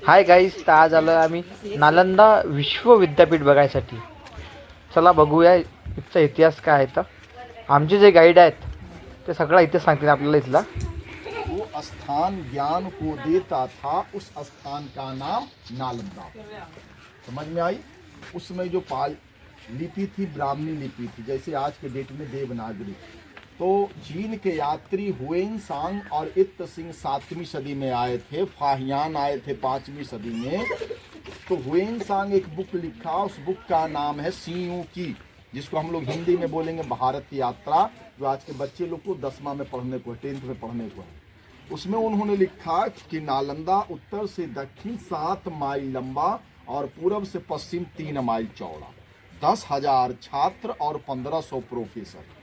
Hi guys, तर आज आलो आम्ही नालंदा विश्व विद्यापीठ बघायसाठी. चला बघूया इथचा इतिहास काय आहे. तर आमचे जे गाईड आहेत ते सगळा इतिहास सांगतील आपल्याला इथला. वो स्थान ज्ञान को देता था, उस स्थान का नाम नालंदा। समझ में आई? उसमें जो पाल लिपि थी ब्राह्मणी लिपि थी, जैसे आज के डेट में देवनागरी। तो चीन के यात्री हुएनसांग और इत सिंह 7वीं सदी में आए थे, फाहियान आए थे 5वीं सदी में। तो हुएनसांग एक बुक लिखा, उस बुक का नाम है सियू की, जिसको हम लोग हिंदी में बोलेंगे भारत यात्रा, जो आज के बच्चे लोग को 10वां में पढ़ने को है, 10th में पढ़ने को है। उसमें उन्होंने लिखा कि नालंदा उत्तर से दक्षिण 7 माइल लंबा और पूर्व से पश्चिम 3 माइल चौड़ा, 10,000 छात्र और 1500 प्रोफेसर।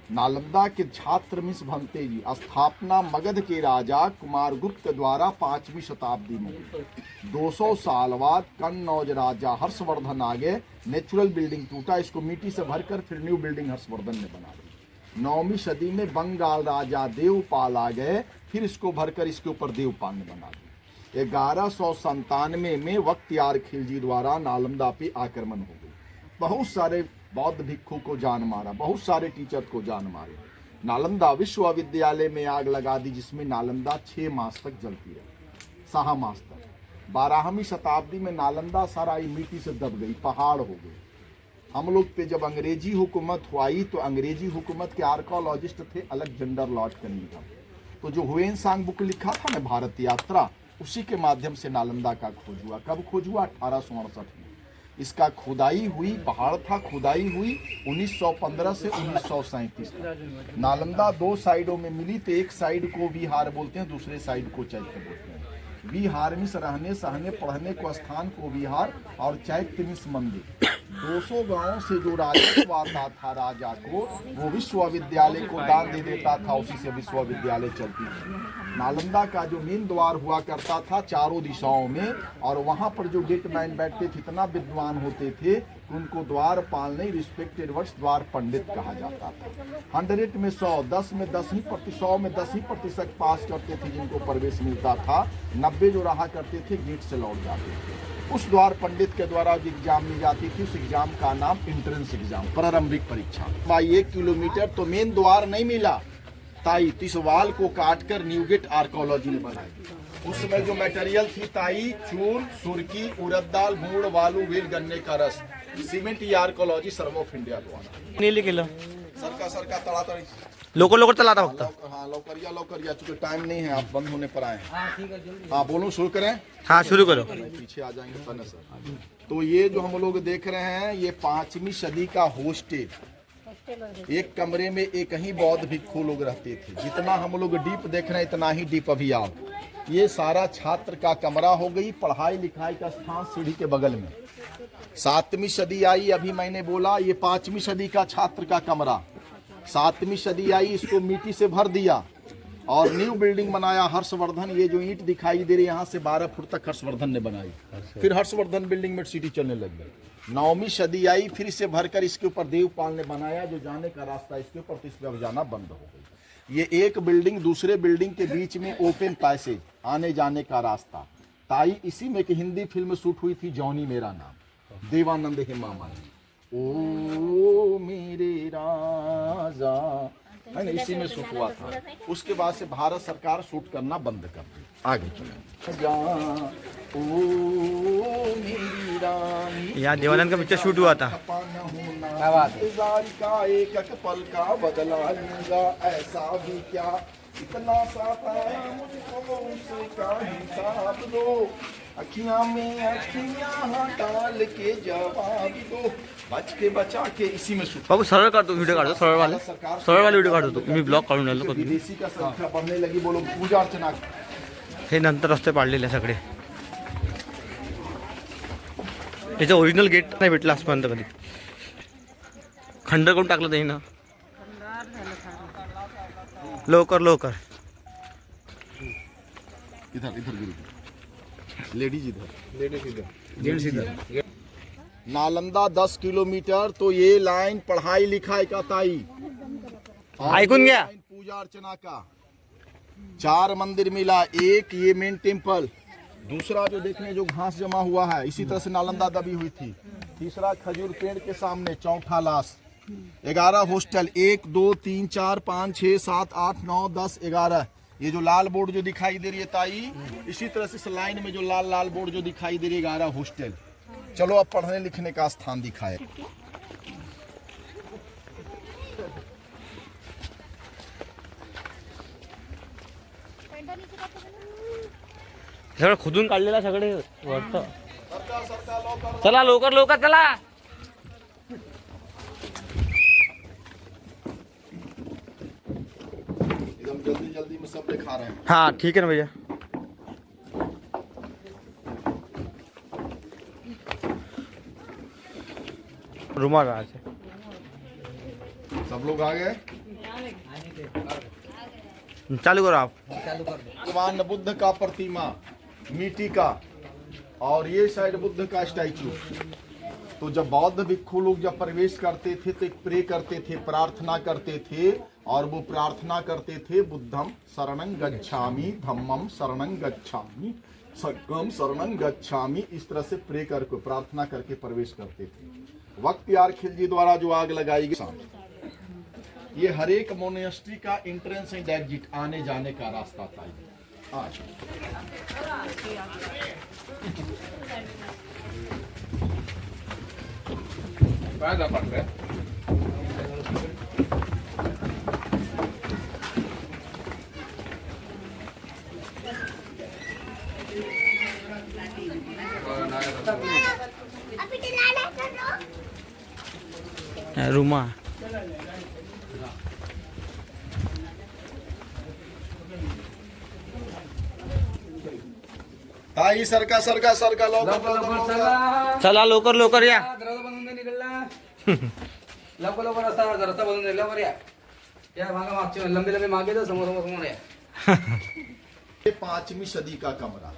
नालंदा के छात्र मिस भंते जी, स्थापना मगध के राजा कुमारगुप्त द्वारा 5वीं शताब्दी में हुई। 200 साल बाद कन्नौज राजा हर्षवर्धन आ गए, नेचुरल बिल्डिंग टूटा, इसको मिट्टी से भरकर फिर न्यू बिल्डिंग हर्षवर्धन ने बना दी। 9वीं सदी में बंगाल राजा देवपाल आ गए, फिर इसको भरकर इसके ऊपर देवपाल ने बना दी। 1197 में बख्तियार खिलजी द्वारा नालंदा पे आक्रमण हो गई, बहुत सारे बौद्ध भिक्षु को जान मारा, बहुत सारे टीचर को जान मारे। नालंदा विश्वविद्यालय में आग लगा दी, जिसमें नालंदा 6 मास तक जलती रही, 6 मास तक। 12वीं शताब्दी में नालंदा सारी मिट्टी से दब गई, पहाड़ हो गई। हम लोग पे जब अंग्रेजी हुकूमत हुई तो अंग्रेजी हुकूमत के आर्कोलॉजिस्ट थे अलेक्जेंडर लॉर्ड कनिंघम। तो जो हुएनसांग बुक लिखा था ना भारत यात्रा, उसी के माध्यम से नालंदा का खोज हुआ। कब खोज हुआ? 1868 में। इसका खुदाई हुई, पहाड़ था, खुदाई हुई 1915 से 1937 तक। नालंदा 2 साइडों में मिली, तो एक साइड को विहार बोलते हैं, दूसरे साइड को चैत्य बोलते हैं। विहार में रहने सहने पढ़ने को स्थान को विहार, और चैत्य में मंदिर। 200 गांवों से जो राजस्व आता था राजा को, वो विश्वविद्यालय को दान दे देता था, उसी से विश्वविद्यालय चलती थी। नालंदा का जो मेन द्वार हुआ करता था चारों दिशाओं में, और वहां पर जो गेटमैन बैठते थे इतना विद्वान होते थे कि उनको द्वारपाल नहीं, रिस्पेक्टेड वर्ड्स द्वार पंडित कहा जाता था। 100 में 100, 10 में 10 ही 100 में 10 ही प्रतिशत पास करते थे जिनको प्रवेश मिलता था। 90 जो रहा करते थे गेट से लौट जाते थे। उस द्वार पंडित के द्वारा जो एग्जाम ली जाती थी, उस एग्जाम का नाम एंट्रेंस एग्जाम, प्रारंभिक परीक्षा। भाई 1 किलोमीटर तो मेन द्वार नहीं मिला, ताई तिसवाल को काटकर न्यू गेट आर्कोलॉजी ने बनाई। उस समय जो मटेरियल थी ताई चून, सुर्की, उड़द दाल, गुड़, बालू, वेल, गन्ने का रस, सीमेंट, ये आर्कोलॉजी सर्व ऑफ इंडिया द्वारा नीली किलो सरका तड़ातड़ी लोक चला था फक्त. हाँ लौकरिया, चूंकि टाइम नहीं है, आप बंद होने पर आए हैं। हाँ बोलो, शुरू करें। हाँ शुरू करो. पीछे आ जाएंगे पन्ने सर। तो ये जो हम लोग देख रहे हैं, ये 5वीं सदी का हॉस्टल। एक कमरे में एक ही बौद्ध भिक्षु लोग रहते थे। जितना हम लोग डीप देख रहे हैं इतना ही डीप अभी आओ। ये सारा छात्र का कमरा हो गई, पढ़ाई लिखाई का स्थान सीढ़ी के बगल में। 7वीं सदी आई, अभी मैंने बोला ये 5वीं सदी का छात्र का कमरा। 7वीं सदी आई, इसको मिट्टी से भर दिया और न्यू बिल्डिंग बनाया हर्षवर्धन। ये जो ईंट दिखाई दे रही है, यहाँ से 12 फुट तक हर्षवर्धन ने बनाई। फिर हर्षवर्धन बिल्डिंग में सिटी चलने लगी। 9वीं सदी आई, फिर इसे भरकर इसके ऊपर देवपाल ने बनाया, जो जाने का रास्ता इसके ऊपर, तो इस पर अब जाना बंद हो गई। ये एक बिल्डिंग दूसरे बिल्डिंग के बीच में ओपन पैसेज, आने जाने का रास्ता। ताई इसी में एक हिंदी फिल्म शूट हुई थी, जॉनी मेरा नाम, देवानंद हेमा मालिनी। ओ मेरे राजा, है ना, इसी में शूट हुआ था। उसके बाद से भारत सरकार शूट करना बंद कर दी। आगे चलो। ओ मेरी रानी, यहाँ देवानंद का पिक्चर शूट हुआ था। क्या बात है? का एक पल का बदला लूंगा, ऐसा भी क्या, इतना सा मुझको उसका हिसाब दो, अखियां में अखियां डाल के जवाब दो, बच के बचा के। इसी में शूट। बाबू सरळ काढतो, व्हिडिओ काढतो, सरळ वाले व्हिडिओ काढतो. मी ब्लॉग काढून आलो. विदेशी का संख्या बढ़ने लगी, बोलो पूजा अर्चना। हे नंतर रस्ते पाडलेले सगळे. याचं ओरिजिनल गेट नाही भेटलं आजपर्यंत कधी. खंडर करून टाकलं त्यानं. लवकर लवकर. इधर गुरु, लेडीज इधर, जेंट्स इधर। नालंदा 10 किलोमीटर, तो ये लाइन पढ़ाई लिखाई का ताई, ऐकून घ्या. पूजा अर्चना का 4 मंदिर मिला। एक ये मेन टेम्पल, दूसरा जो देखने जो घास जमा हुआ है, इसी तरह से नालंदा दबी हुई थी। तीसरा खजूर पेड़ के सामने। चौथा लाश। 11 हॉस्टल, 1 2 3 4 5 6 7 8 9 10 11। ये जो लाल बोर्ड जो दिखाई दे रही है ताई, इसी तरह से इस लाइन में जो लाल लाल बोर्ड जो दिखाई दे रही है 11 हॉस्टल। चलो अब पढ़ने लिखने का स्थान दिखाए। सगळं खोदून काढलेला सगळे वाटतं. सरका सरका लवकर। चला लवकर लवकर चला. एकदम जल्दी जल्दी में सब दिखा रहे हैं। हाँ ठीक है ना भैया. रुमाल आज सब लोग आ गए। चालू करो आप. भगवान बुद्ध का प्रतिमा मिट्टी का, और ये साइड बुद्ध का स्टैचू। तो जब बौद्ध भिक्षु लोग जब प्रवेश करते थे तो एक प्रे करते थे, प्रार्थना करते थे, और वो प्रार्थना करते थे बुद्धम शरणं गच्छामि, धम्मम शरणं गच्छामि, संघम शरणं गच्छामि। इस तरह से प्रे करके प्रार्थना करके प्रवेश करते थे। वक्त यार खिलजी द्वारा जो आग लगाई गई, ये हर एक मोनेस्ट्री का एंट्रेंस एंड एग्जिट, आने जाने का रास्ता था। आज रुमा. ताई सरका सरका सरका लवकर चला लवकर लवकर या. दरवाजा बनवून दे निघाला. लवकर लवकर असा रस्ता बनवून दे. लवकर या. या मागा मागचे लंबे लंबे मागे जा, समोर समोर समोर या. ये 5वीं सदी का कमरा।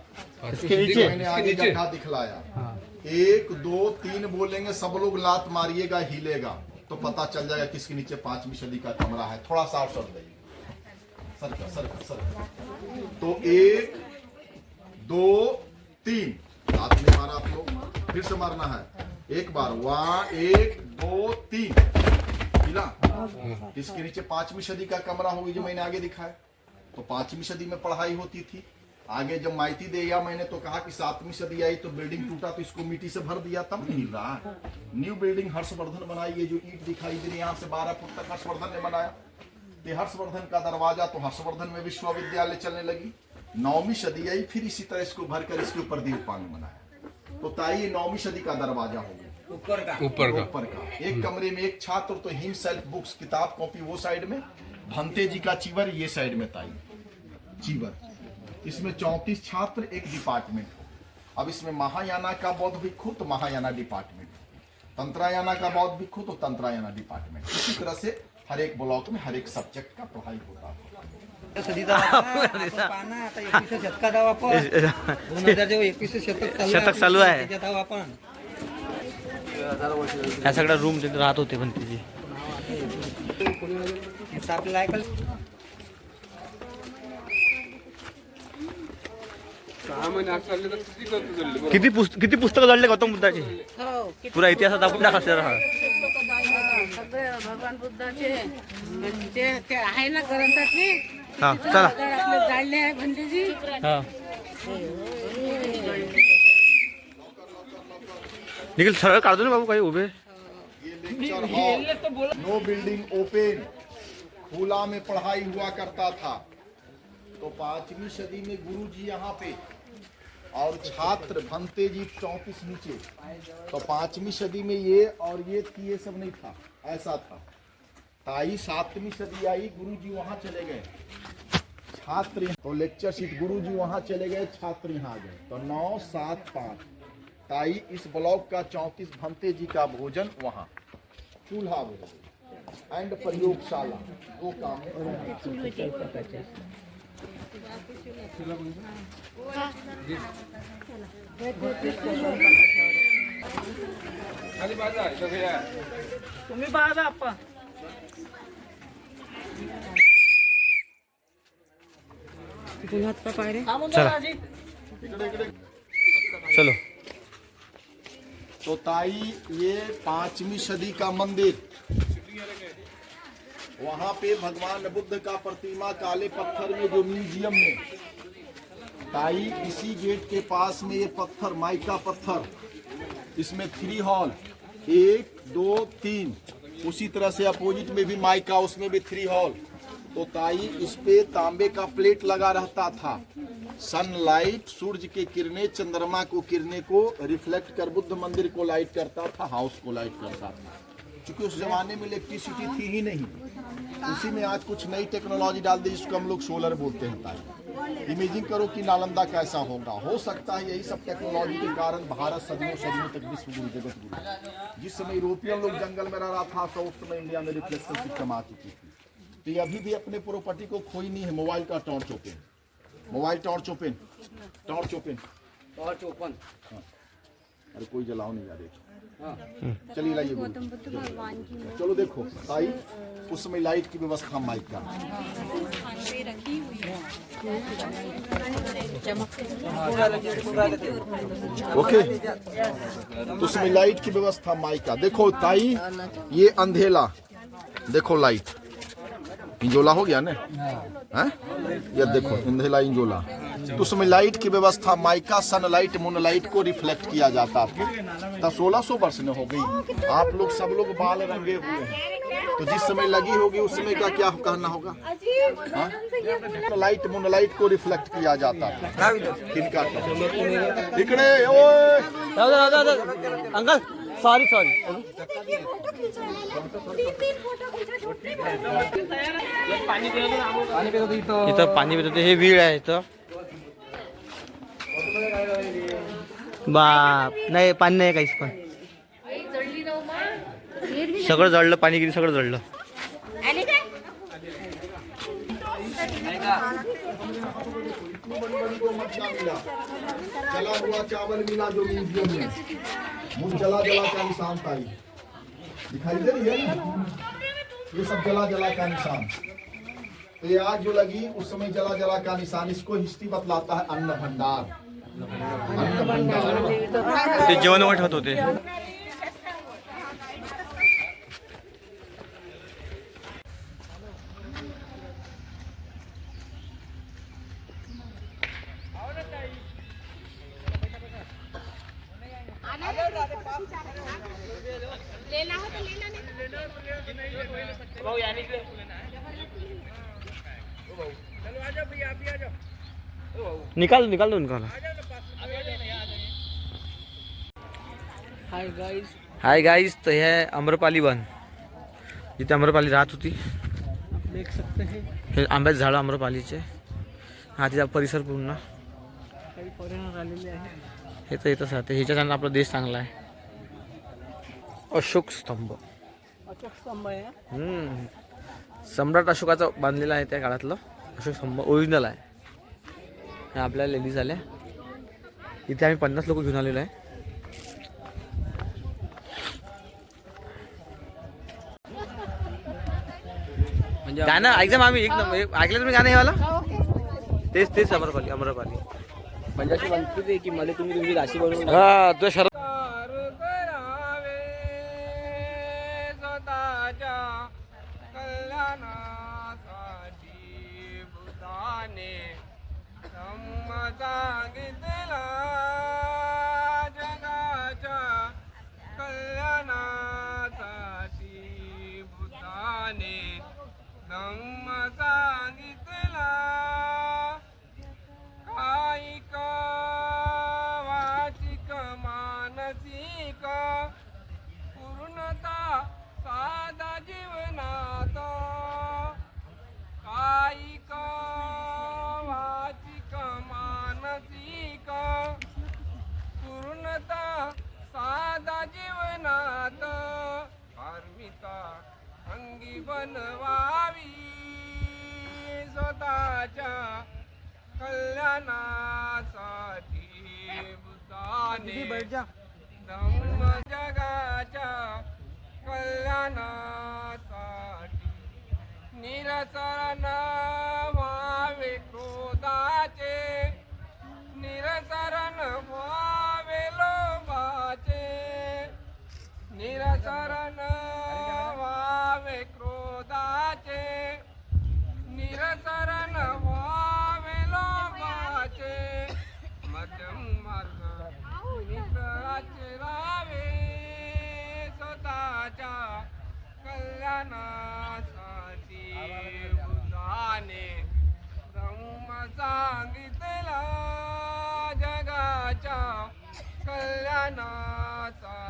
इसके नीचे मैंने आगे गड्ढा दिखलाया। 1 2 3 बोलेंगे, सब लोग लात मारिएगा, हिलेगा तो पता चल जाएगा किसके नीचे 5वीं सदी का कमरा है। थोड़ा सा और सर देंगे, सरका सरका सरका। तो 1 2 3 हाथ में मारा आप लोग, फिर से मारना है एक बार। 1 2 3 हिला। इसके नीचे 5वीं सदी का कमरा होगी जो मैंने आगे दिखाया। तो 5वीं सदी में पढ़ाई होती थी। आगे जब माइती दे या मैंने तो कहा कि 7वीं सदी आई तो बिल्डिंग टूटा तो इसको मिट्टी से भर दिया, तब नहीं हिल रहा है। न्यू बिल्डिंग हर्षवर्धन बनाई। ये जो ईंट दिखाई दे रही है यहाँ से 12 फुट तक हर्षवर्धन ने बनाया। ये हर्षवर्धन का दरवाजा, तो हर्षवर्धन में विश्वविद्यालय चलने लगी। 9वीं सदी आई, फिर इसी तरह इसको भरकर इसके ऊपर दीपांग बनाया। तो ताई ये 9वीं सदी का दरवाजा हो गया। ऊपर का एक कमरे में एक छात्र, तो हिम सेल्फ बुक्स किताब कॉपी वो साइड में, भंते जी का चीवर ये साइड में ताई चीवर। इसमें 34 छात्र, एक डिपार्टमेंट हो। अब इसमें महायाना का बौद्ध भिक्षु तो महायाना डिपार्टमेंट, तंत्रायाना का बौद्ध भिक्षु तो तंत्रायाना डिपार्टमेंट। इसी तरह से हर एक ब्लॉक में हर एक सब्जेक्ट का पढ़ाई होता है। पाना आता 21 शतकात आहो आपण. 2000 जेव्हा 21 शतक चालू आहे. त्याच्यात आहो आपण. ह्या सगळ्या रूम तिथे राहत होते पण तिथे. आपल्याला ऐकल किती पुस्तकं जळले गौतम बुद्धाची. पुरा इतिहासात आपण टाका सर. सगळे भगवान बुद्धाचे ते आहे ना ग्रंथातले. हा चला. आपले जाळले आहे भंतेजी. हा निखिल सरळ काढतो ना बाबू, काही उभे. नो बिल्डिंग ओपन, खुला में पढ़ाई हुआ करता था। तो 5वीं सदी में गुरु जी यहाँ पे और छात्र भंते जी 34 नीचे। तो 5वीं सदी में ये और ये सब नहीं था, ऐसा था। ताई 7वीं सदी आई, गुरु जी वहाँ चले गए, छात्र तो लेक्चर सीट, गुरु जी वहाँ चले गए, छात्र यहाँ आ गए। तो 9 7 5 ताई इस ब्लॉक का 34 भंते जी का भोजन वहाँ, चूल्हा भोजन एंड प्रयोगशाला, दो काम है। तुम्ही बाळा आपण चला. चलो. तो ताई ये 5वीं सदी का मंदिर, वहां पे भगवान बुद्ध का प्रतिमा काले पत्थर में जो म्यूजियम में, ताई इसी गेट के पास में ये पत्थर, माइका पत्थर, इसमें 3 हॉल, 1 2 3, उसी तरह से अपोजिट में भी माइका, उसमें भी 3 हॉल। तो ताई इस पे तांबे का प्लेट लगा रहता था। सनलाइट, सूरज के किरणें चंद्रमा को किरणें को रिफ्लेक्ट कर बुद्ध मंदिर को लाइट करता था, हाउस को लाइट करता था। क्योंकि उस जमाने में इलेक्ट्रिसिटी थी ही नहीं, उसी में आज कुछ नई टेक्नोलॉजी डाल दी जिसको हम लोग सोलर बोलते हैं। ताई इमेजिन करो कि नालंदा कैसा होगा। हो सकता है यही सब टेक्नोलॉजी के कारण भारत सदियों सदियों तक विश्व गुरु जगत गुरु। जिस समय यूरोपियन लोग जंगल में रह रहा था तो उस समय इंडिया में रिफ्लेक्शन सिस्टम आ चुकी थी। तो ये अभी भी अपने प्रॉपर्टी को खोई नहीं है। मोबाइल का torch open, mobile torch open, torch open, torch open. अरे कोई जलाओ नहीं यार, चलिए लाइए चलो देखो ताई, उस समय लाइट की व्यवस्था माइक का, ओके, उस समय लाइट की व्यवस्था माइक का। देखो ताई ये अंधेला, देखो लाइट इंजोला हो गया ना, हैं? ये देखो इंधेला इंजोला। तो उसमें लाइट की व्यवस्था माइका, सनलाइट, मूनलाइट को रिफ्लेक्ट किया जाता था। 1600 वर्ष में हो गई। आप लोग सब लोग बाल रंगे हुए हैं, तो जिस समय लगी होगी उस समय का क्या कहना होगा? लाइट, मूनलाइट को रिफ्लेक्ट किया जाता था। किनका? इकड़े ओए अंकल सॉरी सॉरी. इथं पाणी पित होते. हे विहीर आहे इथं. बाप नाही, पाणी नाही काहीच. पण सगळं जळलं, पाणी किती सगळं जळलं. जला हुआ चावल मिला जो म्यूजियम में, मुझ जला जला का निशान ताई दिखाई दे रही है ना? ये सब जला जला का निशान। तो ये आग जो लगी उस समय जला जला का निशान, इसको हिस्ट्री बतलाता है अन्न भंडार। अन्न भंडार ते जेवण वाटत होते. निकाल निकाल दो निकाल. हाय गाइस, तो हे आहे आम्रपाली वन, जिथे आम्रपाली राहत होती. देख सकते हैं हे आंब्याचे झाड आम्रपालीचे. हा तिचा परिसर पूर्ण काही फॉरेनर आलेले आहे. हे तर इथंच राहते. ह्याच्यानं आपला देश चांगला आहे. अशोक स्तंभ, अशोक स्तंभ आहे. सम्राट अशोकाचा बांधलेला आहे त्या काळातलं अशोक स्तंभ. ओरिजिनल आहे. हे आपल्याला लेडीज आल्या. इथे आम्ही 50 लोक घेऊन आलेलो आहे. गाणं ऐकलं आम्ही, एक नंबर ऐकलं तुम्ही गाणं हे वाला? तेच तेच आम्रपाली आम्रपाली. म्हणजे अशी म्हणते की मला तुम्ही तुमची राशी बनवून हा तुझ्या शरद बनवावी स्वतःच्या कल्याणासाठी बुद्धाने धम्म जगाच्या कल्याणासाठी निरसन व्हावे क्रोधाचे निरसरण व्हावे लोभाचे, निरसरण व्हावे क्रोधाचे, निरसरण व्हावे लोभाचे, मध्यम मार्ग नित्राचे रावे, स्वतःच्या कल्याणासाठी बुद्धाने धम्म सांगितला, जगाच्या कल्याणासाठी